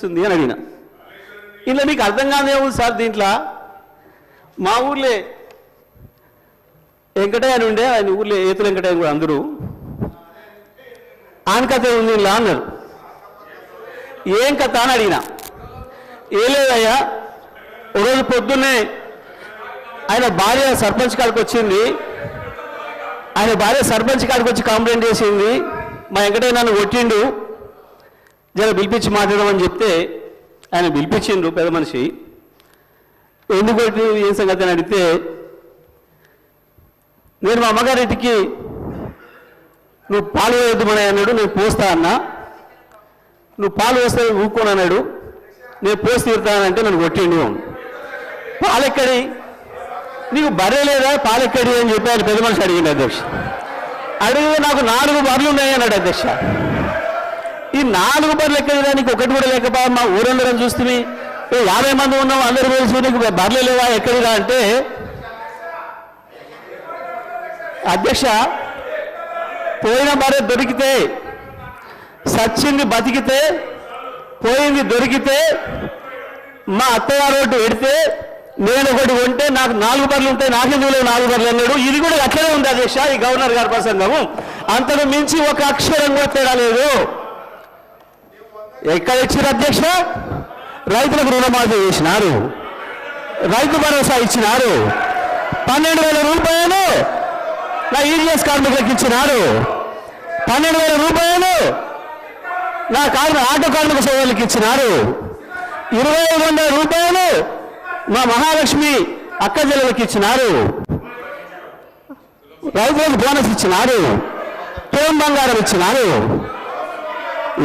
అని అడిగిన. ఇలా మీకు అర్థం కాదేమో సార్, దీంట్లో మా ఊర్లే వెంకటయ్య అని ఉండే, ఆయన ఊర్లో ఏతుల వెంకటయ్య కూడా అందరూ ఆయన కథ ఉంది ఇలా అన్నారు. ఏం కథ అని అడిగిన. ఏ లేదయ్యా, ఒకరోజు పొద్దున్నే ఆయన భార్య సర్పంచ్ కాడికి వచ్చింది. ఆయన భార్య సర్పంచ్ కాడికి వచ్చి కంప్లైంట్ చేసింది, మా వెంకటయ్య నన్ను కొట్టిండు, జర పిలిపించి మాట్లాడమని చెప్తే ఆయన పిలిపించిండు పెద్ద మనిషి. ఎందుకు కొట్టి ఏం సంగతి అని అడిగితే, నేను మా అమ్మగారింటికి నువ్వు పాలు వేయద్దుమని అన్నాడు, నేను పోస్తా అన్నా. నువ్వు పాలు వేస్తే ఊక్కోను అన్నాడు, నేను పోసి తీరుతానంటే నన్ను కొట్టిండు. పాలెక్కడి, నీకు బర్రె లేదా పాలెక్కడి అని చెప్పి ఆయన పెద్ద మనిషి అడిగింది అధ్యక్ష. అడిగితే నాకు 4 బర్రెలు ఉన్నాయి అన్నాడు అధ్యక్ష. ఈ 4 బర్రెలు ఎక్కడిదా, నీకు ఒకటి కూడా లేకపోయా, మా ఊరందరం చూస్తుంది 50 మంది ఉన్నాం, అందరూ తెలుసు, నీకు బర్రెలు లేవా ఎక్కడిదా అంటే, అధ్యక్ష పోయిన బర్రె దొరికితే, సచ్చింది బతికితే, పోయింది దొరికితే, మా అత్తగారు ఒకటి పెడితే నేను ఒకటి కొంటే నాకు 4 బర్రెలు ఉంటాయి, నాకెందుకు లేవు 4 బర్రెలు అన్నాడు. ఇది కూడా అట్లనే ఉంది అధ్యక్ష ఈ గవర్నర్ గారి ప్రసంగము. అంతకు మించి ఒక అక్షరం కూడా తేడా లేదు. ఎక్కడ ఇచ్చారు అధ్యక్ష? రైతులకు రుణమాఫీ చేసినారు, రైతు భరోసా ఇచ్చినారు, 12,000 రూపాయలు నా ఈజీఎస్ కార్మికులకు ఇచ్చినారు, 12,000 రూపాయలు నా ఆటో కార్మిక సోదరులకు ఇచ్చినారు, 2,500 రూపాయలు మా మహాలక్ష్మి అక్క చెల్లెలకు ఇచ్చినారు, రైతులకు బోనస్ ఇచ్చినారు, తోం బంగారం ఇచ్చినారు.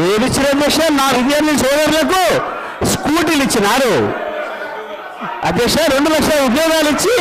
ఏది ఇచ్చిన అధ్యక్ష? నా విద్యార్థి సోదరులకు స్కూటీలు ఇచ్చినారు అధ్యక్ష. 2 లక్షల ఉద్యోగాలు ఇచ్చి